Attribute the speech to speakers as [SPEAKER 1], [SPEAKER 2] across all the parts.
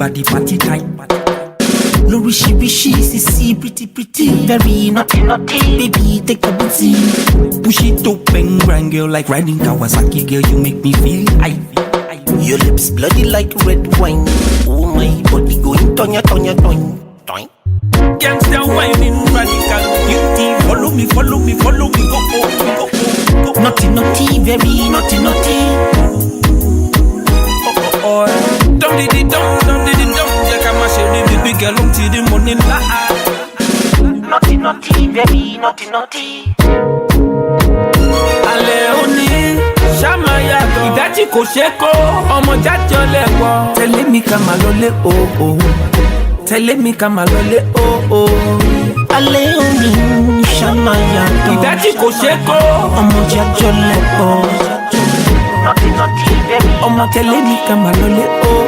[SPEAKER 1] everybody party time. Lorishi, sissy, pretty, very naughty, baby, take a booty. Push it open, grand girl, like riding Kawasaki, girl, you make me feel high. Your lips bloody like red wine. Oh my body going tonya. Gangsta whining, radical beauty. Follow me, go. Naughty, very naughty. Don't did it, Jack and my sherry, baby girl, till the morning Naughty, very naughty. Aleoni, Shamaya, Idachi Kosheko, Omo Jajo Lewo. Tell me Kamalole, oh. Tell me Kamalole, oh. Aleoni, Shamaya, Idachi Kosheko, Omo Jajo Lewo. Naughty, very. Omo tell me Kamalole, oh.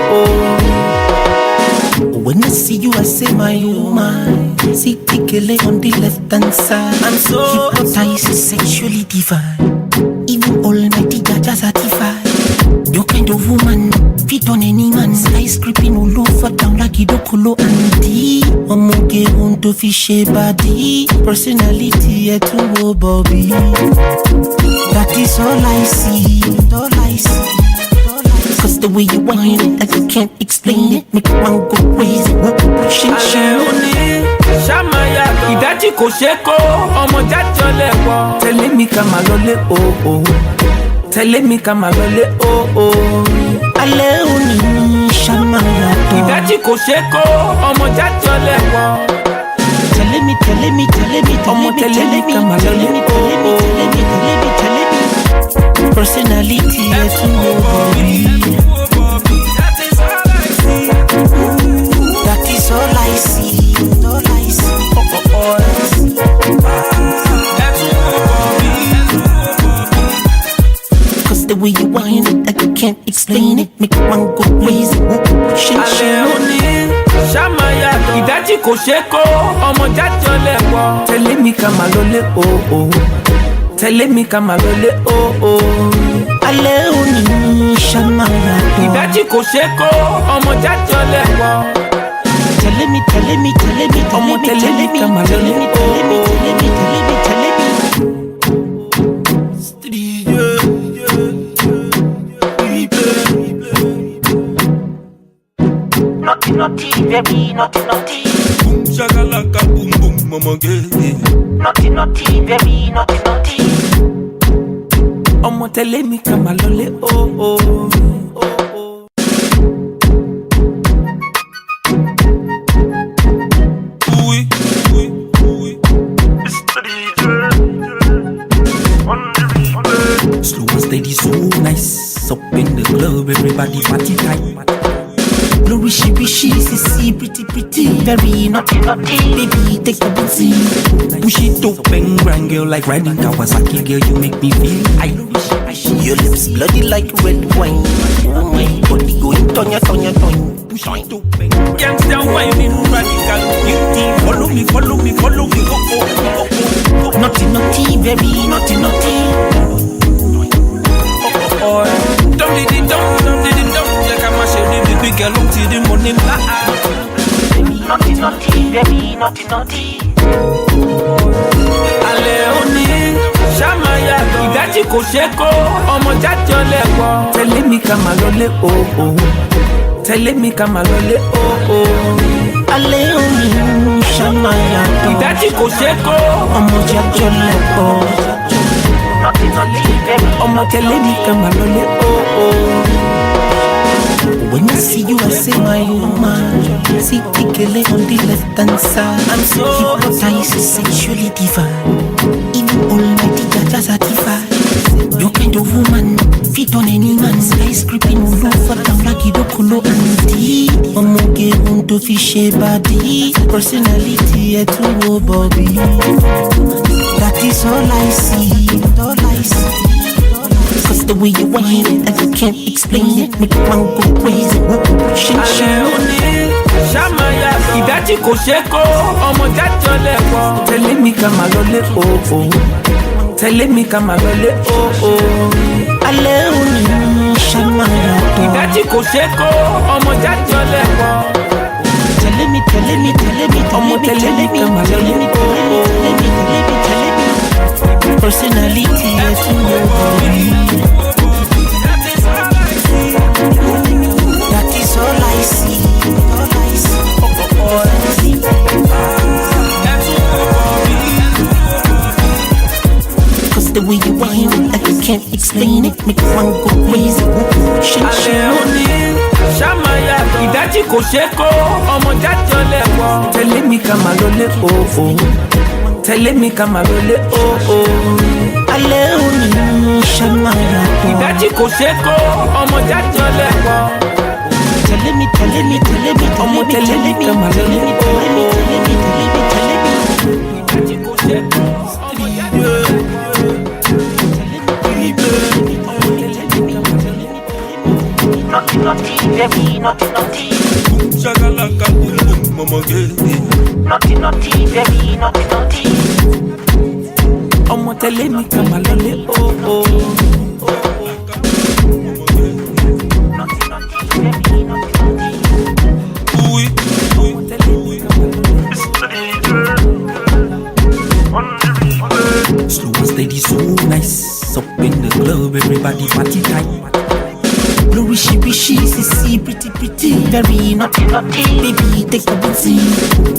[SPEAKER 1] When I see you, I say my woman. See Tikele on the left hand side. I'm so hypnotized, sexually divine. Even almighty Jaja certified. Your kind of woman, fit on any man. Ice creeping all over down like Idokolo Andy. Omoge on to fish body. Personality at to Bobby. That is all I see. Cause the way you whine it, like you can't explain it. Make one go crazy, pushing Aleoni, Shamaya, Idachi Kosheko, Omo Jajo Lewo. Tell me Kamalole, oh. Tell me Kamalole, oh. Aleoni, Shamaya, Idachi Kosheko, Omo Jajo Lewo. Tell me, Omo tell me Kamalole, oh. Personality, yes, That is all I see. Cause the way you whine it, like you can't explain it. Make one go crazy. Aleoni, Shamaya, Idachi Kosheko, Omo Jajo Lewo. Tell me Kamalole, oh. Tell me Kamalole, oh. Aleoni, Shamaya, Idachi Kosheko, Omo Jajo Lewo. Tell me, Omo tell me Kamalole, Naughty, very naughty.
[SPEAKER 2] Boom shakalaka, boom, mama girl.
[SPEAKER 1] Naughty, very naughty. Omo tell me Kamalole, oh.
[SPEAKER 2] Oui.
[SPEAKER 1] Slow and steady, so nice. Up in the club, everybody party time. Lorishi, sissy, pretty, very naughty, baby, take a booty. Push it open, grand girl, like riding Kawasaki, girl, you make me feel high. Your lips bloody like red wine. Oh my body going tonya. Push it open, gangsta whining, radical beauty. Follow me, go. Naughty, very naughty. Don't did it, Jack and my sherry, baby girl, till the morning Naughty, very naughty. Aleoni, Shamaya, Idachi Kosheko, Omo Jajo Lewo. Tell me Kamalole, oh. Tell me Kamalole, oh. Aleoni, Shamaya, Idachi Kosheko, Omo Jajo Lewo. Omo tell me Kamalole, oh. When I see you, I say my woman. See Tikele on the left hand side. I'm so hypnotized, sexually divine. Even almighty Jaja certified. Your kind of woman, fit on any man. Ice creeping all over down like Idokolo Andy. Omoge on to fish body. Personality at to Bobby. That is all I see. Cause the way you whine it, like you can't explain it. Make one go crazy. Aleoni, Shamaya, Idachi Kosheko, Omo Jajo Lewo. Tell me Kamalole, oh. Tell me Kamalole, oh. Aleoni, Shamaya, Idachi Kosheko, Omo Jajo Lewo. Personality, yes, that is all I see. Cause the way you whine, I can't explain it. Make one go crazy.
[SPEAKER 2] Shamaya, ìdájí kò ṣe kó, ọmọ jájọ lẹ́wọ̀.
[SPEAKER 1] Tẹ̀lé mi ká máa lọlé o. Tẹ̀lé mi ká máa lọlé o. Alẹ́ òní Shamaya.
[SPEAKER 2] Ìdájí kò ṣe kó, ọmọ jájọ lẹ́wọ̀.
[SPEAKER 1] Tẹ̀lé mi, ọmọ tẹ̀lé mi ká máa lọlé o.
[SPEAKER 2] Ìdájí kò ṣe kó, ọmọ jájọ lẹ́wọ̀.
[SPEAKER 1] Naughty, baby, naughty.
[SPEAKER 2] Shakalaka boom boom, mama girl.
[SPEAKER 1] Naughty, baby, naughty. Ọmọ tẹ̀lé mi ká máa lọlé o.
[SPEAKER 2] Oui.
[SPEAKER 1] Slow and steady, so nice. Up in the club, everybody party tight. Blue she, sissy, pretty, very naughty. Baby, take a booty.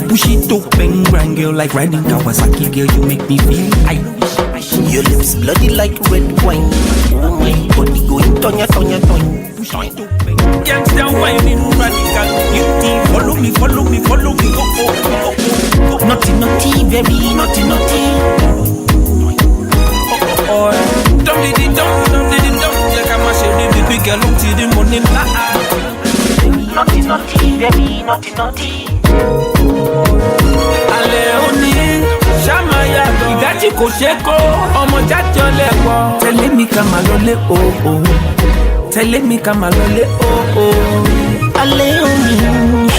[SPEAKER 1] Push it open, grand girl, like riding Kawasaki, girl, you make me feel high. Your lips bloody like red wine. Oh my body going tonya. Push it open.
[SPEAKER 2] Youngster whining radical beauty. Follow me, go.
[SPEAKER 1] Naughty, very naughty.
[SPEAKER 2] Dum diddy dum. Like I'm a shady baby girl until the morning light.
[SPEAKER 1] Naughty, very naughty.
[SPEAKER 2] Alẹ́ òní, Shamaya, ìdájí kò ṣe kó, ọmọ jájọ lẹ́wọ̀.
[SPEAKER 1] Tẹ̀lé mi ká máa lọlé o. Tẹ̀lé mi ká máa lọlé o. Alẹ́ òní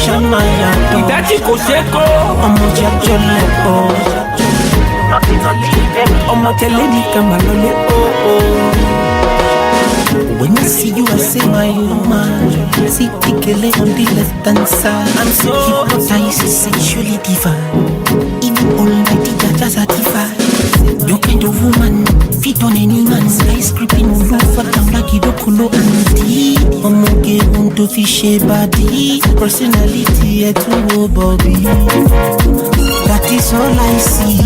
[SPEAKER 1] Shamaya.
[SPEAKER 2] Ìdájí kò ṣe kó,
[SPEAKER 1] ọmọ jájọ lẹ́wọ̀. Ọmọ tẹ̀lé mi ká máa lọlé o. When I see you, I say my woman. See Tikele on the left hand side. I'm so hypnotized, sexually divine. Even almighty Jaja certified. Your kind of woman, fit on any man. Skyscraping all over town like Idokolo Auntie. Omoge want to fish a body. Personality, a true Bobby. That is all I see.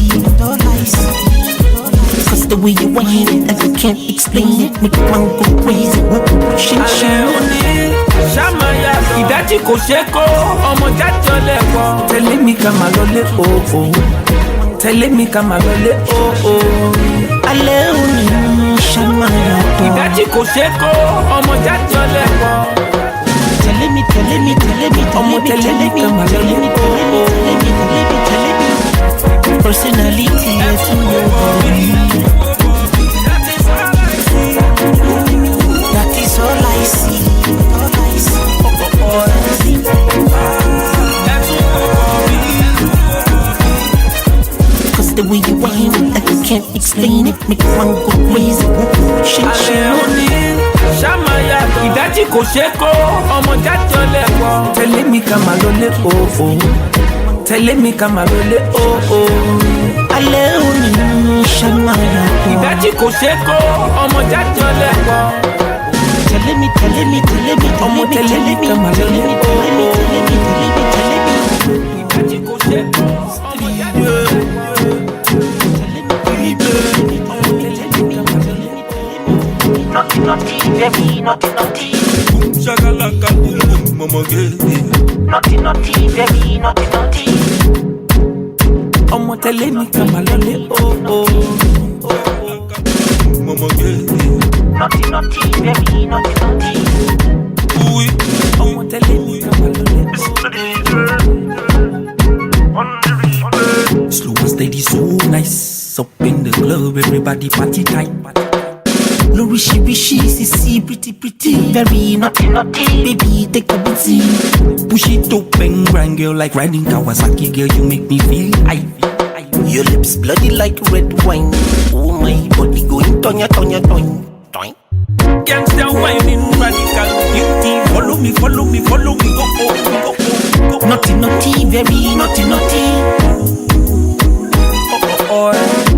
[SPEAKER 1] Cause the way you whine, I can't explain it. Make one go crazy.
[SPEAKER 2] Alẹ́ òní, Shamaya, ìdájí kò ṣe kó, ọmọ jájọ lẹ́wọ̀.
[SPEAKER 1] Tẹ̀lé mi ká máa lọlé o. Tẹ̀lé mi ká máa lọlé o. Alẹ́ òní Shamaya.
[SPEAKER 2] Ìdájí kò ṣe kó, ọmọ jájọ lẹ́wọ̀.
[SPEAKER 1] Tẹ̀lé mi, ọmọ tẹ̀lé mi ká máa lọlé o. Personality, yes, that is all I see. Cause the way you whine, I can't explain it. Make one go crazy.
[SPEAKER 2] Alẹ́ òní, Shamaya, ìdájí kò ṣe kó, ọmọ jájọ lẹ́wọ̀.
[SPEAKER 1] Tẹ̀lé mi ká máa lọlé o. Tẹ̀lé mi ká máa lọlé o. Alẹ́ òní Shamaya.
[SPEAKER 2] Ìdájí kò ṣe kó, ọmọ jájọ lẹ́wọ̀.
[SPEAKER 1] Tẹ̀lé mi, ọmọ tẹ̀lé mi ká máa lọlé o.
[SPEAKER 2] Ìdájí kò ṣe kó, ọmọ jájọ lẹ́wọ̀.
[SPEAKER 1] Naughty, very naughty.
[SPEAKER 2] Shakalaka boom boom, mama girl.
[SPEAKER 1] Naughty, very naughty. Ọmọ tẹ̀lé mi ká máa lọlé o.
[SPEAKER 2] Mama girl.
[SPEAKER 1] Naughty, very naughty.
[SPEAKER 2] Oui.
[SPEAKER 1] Ọmọ tẹ̀lé mi ká máa lọlé o. Slow and steady, so nice. Up in the club, everybody party tight. Lori she, sissy, pretty, very naughty. Baby, take a booty. Push it open, grand girl, like riding Kawasaki, girl, you make me feel high. Your lips bloody like red wine. Oh my body going tonya.
[SPEAKER 2] Youngster whining radical beauty.
[SPEAKER 1] Follow me, go. naughty, very naughty, naughty.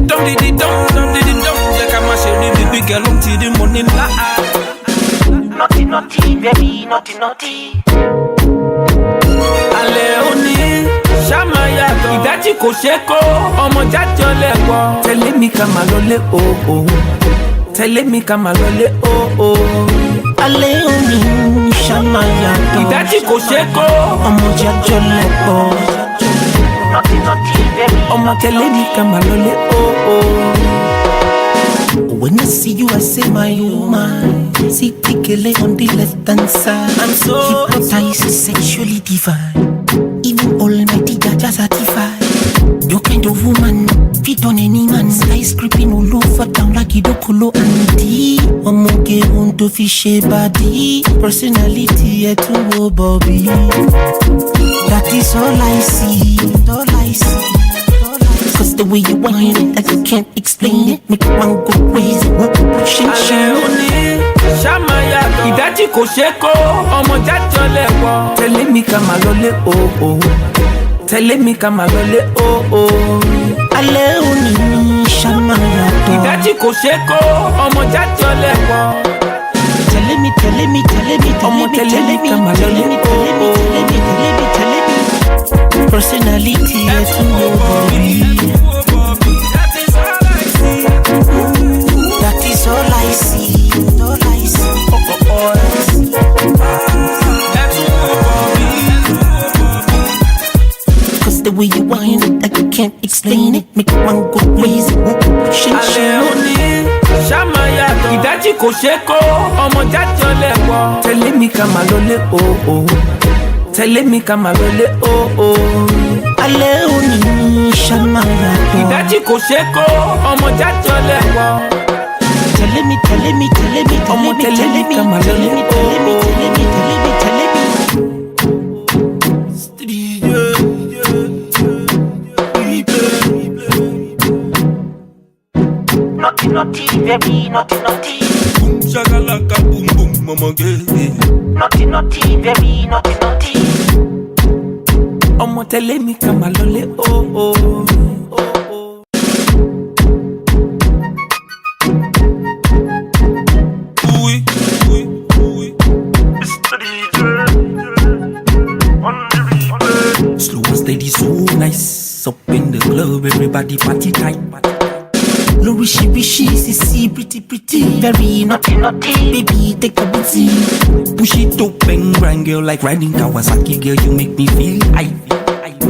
[SPEAKER 2] Dum diddy dum, dum diddy dum. Yeah, come on, share the big girl till the morning light.
[SPEAKER 1] Naughty, naughty, very naughty, naughty.
[SPEAKER 2] Alẹ́ òní ṣáma yàtọ̀ ìdájí kò ṣe kó ọmọ jáde ọlẹ́gbọ́. Tẹ̀lé mi ká máa lọlé o. Tẹ̀lé mi ká máa lọlé o.
[SPEAKER 1] Alẹ́ òní ṣáma yàtọ̀
[SPEAKER 2] ìdájí kò ṣe kó
[SPEAKER 1] ọmọ jáde ọlẹ́gbọ́. Naughty, naughty, very.
[SPEAKER 2] ọmọ tẹ̀lé mi ká máa lọlé o.
[SPEAKER 1] When I see you, I say my woman. See Tikele on the left hand side.
[SPEAKER 2] I'm so
[SPEAKER 1] hypnotized, sexually divine. Even Almighty Jaja certified. Your kind of woman, fit on any man. Sky scraping all over town like Idokolo Andy. Omoge unto fishy body. Personality to Bobby. That is all I see. All I see. Cause the way you whine it, like you can't explain it. Make one go crazy, pushing
[SPEAKER 2] Alẹ́ òní ṣáma yàtọ̀ ìdájí kò ṣe kó ọmọ jáde ọlẹ́gbọ́. Tẹ̀lé mi ká máa lọlé o. Tẹ̀lé mi ká máa lọlé o.
[SPEAKER 1] Alẹ́ òní ṣáma yàtọ̀
[SPEAKER 2] ìdájí kò ṣe kó ọmọ jáde ọlẹ́gbọ́.
[SPEAKER 1] Tẹ̀lé mi, tẹ̀lé mi, tẹ̀lé mi,
[SPEAKER 2] ọmọ tẹ̀lé mi ká máa lọlé o.
[SPEAKER 1] Personality to nobody. That is all I see. All I see. Cause the way you whine it, like you can't explain it. Make one go crazy.
[SPEAKER 2] Alẹ́ òní ṣáma yàtọ̀ ìdájí kò ṣe kó ọmọ jáde ọlẹ́gbọ́. Tẹ̀lé mi ká máa lọlé o. Tẹ̀lé mi ká máa lọlé o.
[SPEAKER 1] Alẹ́ òní ṣáma yàtọ̀
[SPEAKER 2] ìdájí kò ṣe kó ọmọ jáde ọlẹ́gbọ́.
[SPEAKER 1] Tẹ̀lé mi, tẹ̀lé mi, tẹ̀lé mi,
[SPEAKER 2] ọmọ tẹ̀lé mi ká máa
[SPEAKER 1] tẹ̀lé
[SPEAKER 2] lọlé
[SPEAKER 1] mi, tẹ̀lé mi, tẹ̀lé mi, tẹ̀lé mi, tẹ̀lé mi. Naughty, naughty, very naughty, naughty.
[SPEAKER 2] Boom shakalaka boom boom mama girl.
[SPEAKER 1] Naughty, naughty, very naughty, naughty.
[SPEAKER 2] Ọmọ tẹ̀lé mi ká máa lọlé o. Slow and steady, so nice. Up in the club, everybody party tight.
[SPEAKER 1] Lorishi, sissy, pretty, pretty. Very naughty, naughty. Baby, take a booty.
[SPEAKER 2] Push it up and grind, girl, like riding Kawasaki. Girl, you make me feel high.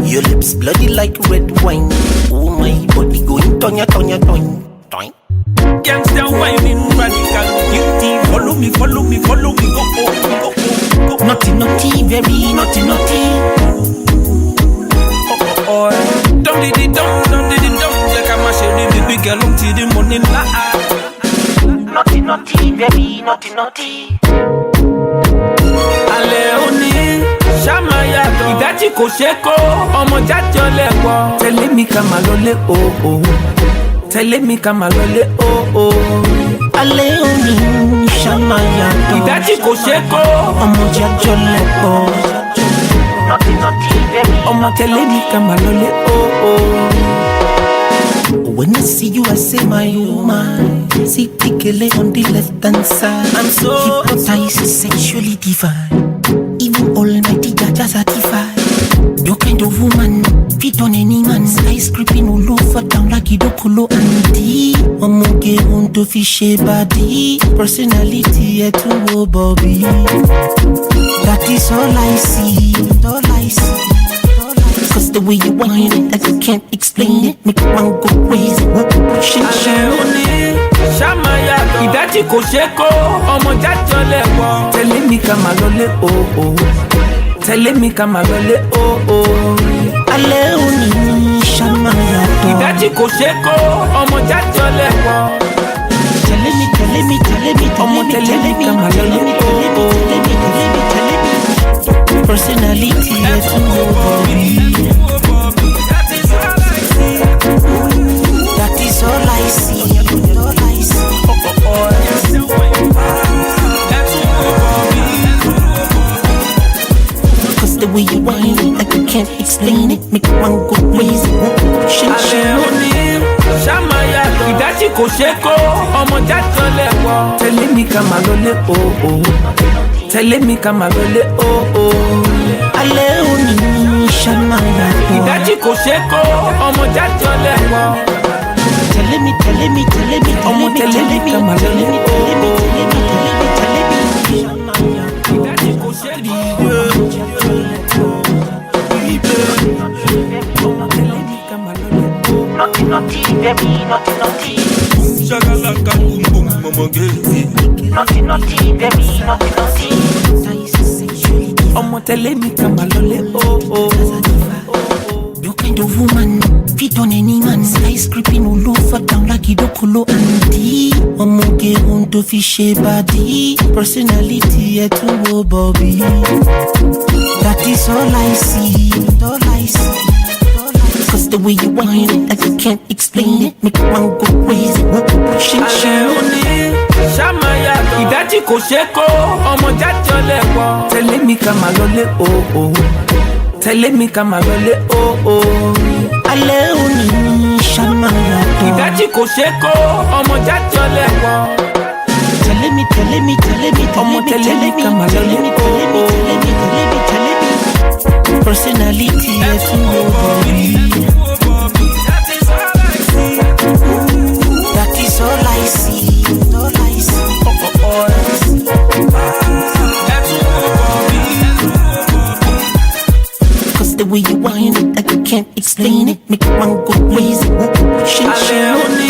[SPEAKER 1] Your lips bloody like red wine. Oh my body going tonya, tonya, tonya, tonya.
[SPEAKER 2] Gangsta whining, radical beauty. Follow me, follow me, follow me. Go, go, go, go, go.
[SPEAKER 1] Naughty, naughty, very naughty, naughty.
[SPEAKER 2] Dum diddy dum, dum diddy dum. Yeah, come on, share the big girl till the morning light.
[SPEAKER 1] Naughty, naughty, very naughty, naughty.
[SPEAKER 2] Alẹ́ òní ṣáma yàtọ̀ ìdájí kò ṣe kó ọmọ jáde ọlẹ́gbọ́. Tẹ̀lé mi ká máa lọlé o. Tẹ̀lé mi ká máa lọlé o.
[SPEAKER 1] Alẹ́ òní ṣáma yàtọ̀
[SPEAKER 2] ìdájí kò ṣe kó
[SPEAKER 1] ọmọ jáde ọlẹ́gbọ́. Naughty, naughty, very.
[SPEAKER 2] ọmọ tẹ̀lé mi ká máa lọlé o.
[SPEAKER 1] When I see you, I say my woman. See Tikele on the left hand side.
[SPEAKER 2] I'm so
[SPEAKER 1] hypnotized, sexually divine. Even Almighty Jaja certified. Your kind of woman, fit on any man. Sky scraping all over town like Idokolo Andy. Omoge unto fishy body. Personality to Bobby. That is all I see. All I see. Cause the way you whine it, like you can't explain it. Make one go crazy.
[SPEAKER 2] Alẹ́ òní ṣáma yàtọ̀ ìdájí kò ṣe kó ọmọ jáde ọlẹ́gbọ́. Tẹ̀lé mi ká máa lọlé o. Tẹ̀lé mi ká máa lọlé o.
[SPEAKER 1] Alẹ́ òní ṣáma yàtọ̀
[SPEAKER 2] ìdájí kò ṣe kó ọmọ jáde ọlẹ́gbọ́.
[SPEAKER 1] Tẹ̀lé mi, tẹ̀lé mi, tẹ̀lé mi,
[SPEAKER 2] ọmọ tẹ̀lé mi ká máa lọlé o.
[SPEAKER 1] Personality to nobody. That is all I see. All I see. Cause the way you whine it like you can't explain it. Make one go crazy, pushing
[SPEAKER 2] shit. Shamaya, ìdájí kò ṣe kó, ọmọ jàjọ lẹ́wọ̀. Tẹ̀lé mi ká máa lọlé oh. Tẹ̀lé mi ká máa lọlé oh.
[SPEAKER 1] Alẹ́ òní Shamaya.
[SPEAKER 2] Ìdájí kò ṣe kó, ọmọ jàjọ lẹ́wọ̀.
[SPEAKER 1] Tẹ̀lé mi,
[SPEAKER 2] ọmọ tẹ̀lé mi ká máa lọlé ìdájí kò ṣe rí ọmọ tẹ̀lé mi ká máa lọlé
[SPEAKER 3] Naughty, baby, naughty.
[SPEAKER 4] Shagalaka boom boom, mama girl.
[SPEAKER 3] Naughty, baby, naughty.
[SPEAKER 2] ọmọ tẹ̀lé mi ká máa lọlé oh.
[SPEAKER 1] Your kind of woman, fit on any man. Ice creeping all over down like Idokolo Andy. Omoge unto fish body. Personality at to Bobby. That is all I see. Cause the way you whine it, like you can't explain it. Make one go crazy, pushing
[SPEAKER 2] Alẹ́ òní Shamaya, ìdájí kò ṣe kó, ọmọ jàjọ lẹ́wọ̀. Tẹ̀lé mi ká máa lọlé oh. Tẹ̀lé mi ká máa lọlé oh.
[SPEAKER 1] Alẹ́ òní Shamaya.
[SPEAKER 2] Ìdájí kò ṣe kó, ọmọ jàjọ lẹ́wọ̀.
[SPEAKER 1] Tẹ̀lé mi,
[SPEAKER 2] ọmọ tẹ̀lé mi ká máa lọlé
[SPEAKER 1] personality as you That is all I see. Cause the way you whine it, like you can't explain it. Make one go crazy.
[SPEAKER 2] Alẹ́ òní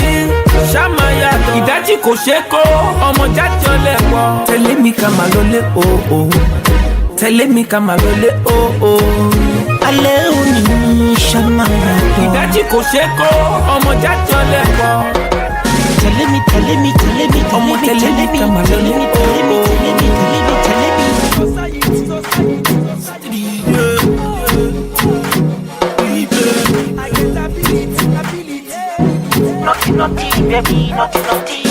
[SPEAKER 2] Shamaya, ìdájí kò ṣe kó, ọmọ jàjọ lẹ́wọ̀. Tẹ̀lé mi ká máa lọlé oh. Tẹ̀lé mi ká máa lọlé oh.
[SPEAKER 1] Alẹ́ òní Shamaya.
[SPEAKER 2] Ìdájí kò ṣe kó, ọmọ jàjọ lẹ́wọ̀.
[SPEAKER 1] Tẹ̀lé mi,
[SPEAKER 2] ọmọ tẹ̀lé mi ká máa lọlé
[SPEAKER 3] Naughty, baby, naughty.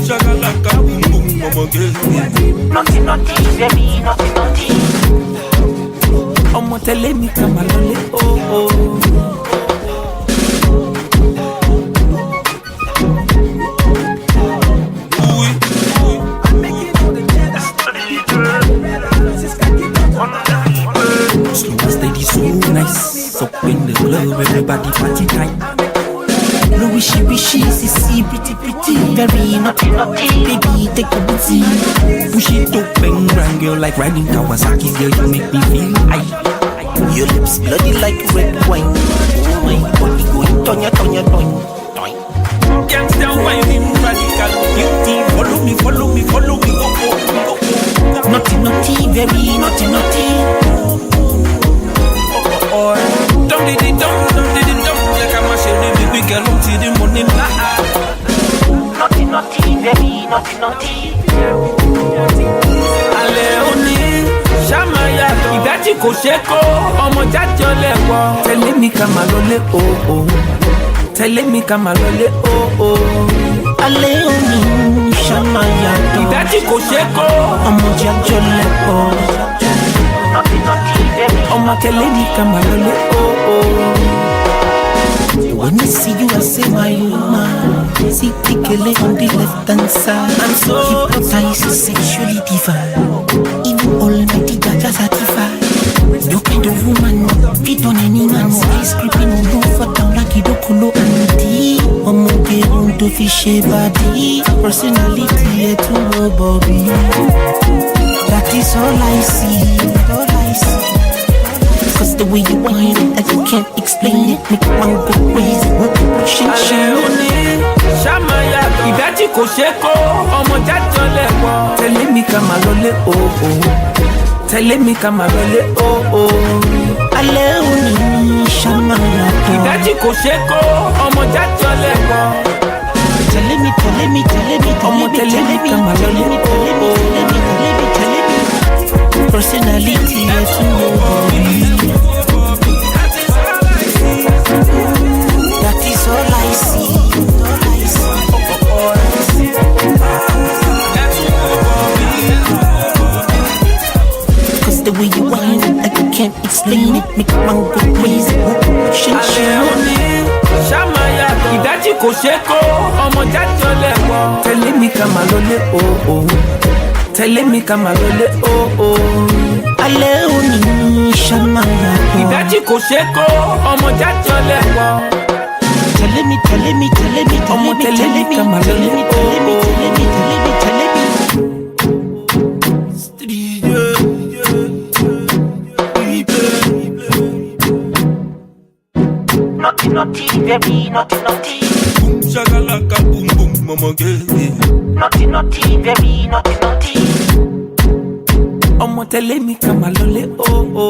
[SPEAKER 4] Shagalaka boom boom, mama girl.
[SPEAKER 3] Naughty, baby, naughty.
[SPEAKER 2] ọmọ tẹ̀lé mi ká máa lọlé oh. Slow and steady, so nice. Up in the club, everybody party time.
[SPEAKER 1] No wishy, sissy, pretty. Very naughty. Baby, take a booty.
[SPEAKER 2] Push it up and round, girl, like riding Kawasaki. Girl, you make me feel high.
[SPEAKER 1] Your lips bloody like red wine. Oh my body going tonya.
[SPEAKER 2] Gangsta whining, radical beauty. Follow me, go.
[SPEAKER 1] Naughty, very naughty.
[SPEAKER 2] Don't did it, like I'm a shady baby girl, until the morning.
[SPEAKER 3] Naughty, baby, naughty.
[SPEAKER 2] Alẹ́ òní Shamaya, ìdájí kò ṣe kó, ọmọ jàjọ lẹ́wọ̀. Tẹ̀lé mi ká máa lọlé oh. Tẹ̀lé mi ká máa lọlé oh.
[SPEAKER 1] Alẹ́ òní Shamaya.
[SPEAKER 2] Ìdájí kò ṣe kó,
[SPEAKER 1] ọmọ jàjọ lẹ́kọ̀ọ́.
[SPEAKER 3] Naughty, baby.
[SPEAKER 2] ọmọ tẹ̀lé mi ká máa lọlé oh.
[SPEAKER 1] When I see you, I say my woman. See Tikele on the left hand side. I'm so hypnotized, sexually divine. Even almighty Jaja certified. No kind of woman, fit on any man. Ice creeping all over down like Idokolo Andy. Omoge unto fish body. Personality to Bobby. That is all I see. Cause the way you whine it, like you can't explain it. Make one go crazy,
[SPEAKER 2] Alẹ́ òní Shamaya, ìdájí kò ṣe kó, ọmọ jàjọ lẹ́wọ̀. Tẹ̀lé mi ká máa lọlé oh. Tẹ̀lé mi ká máa lọlé oh.
[SPEAKER 1] Alẹ́ òní Shamaya.
[SPEAKER 2] Ìdájí kò ṣe kó, ọmọ jàjọ lẹ́wọ̀.
[SPEAKER 1] Tẹ̀lé mi,
[SPEAKER 2] ọmọ tẹ̀lé mi ká máa lọlé oh.
[SPEAKER 1] Personality to Bobby. That is all I see. Cause the way you whine it, like you can't explain wine it, make man go crazy.
[SPEAKER 2] alẹ́ òní ṣàmáyà ìdájí kò ṣe kó ọmọ jájọ lẹ́wọ̀. tẹ̀lé mi ká máa lọlé o. tẹ̀lé mi ká máa lọlé o.
[SPEAKER 1] alẹ́ òní ṣàmáyà
[SPEAKER 2] ìdájí kò ṣe kó ọmọ jájọ lẹ́wọ̀.
[SPEAKER 1] tẹ̀lé mi
[SPEAKER 2] ọmọ tẹ̀lé mi ká máa lọlé o.
[SPEAKER 3] Naughty, naughty, baby, naughty, naughty.
[SPEAKER 4] Boom shakalaka boom boom mama girl.
[SPEAKER 3] Naughty, naughty, baby, naughty, naughty.
[SPEAKER 2] ọmọ tẹ̀lé mi ká máa lọlé o.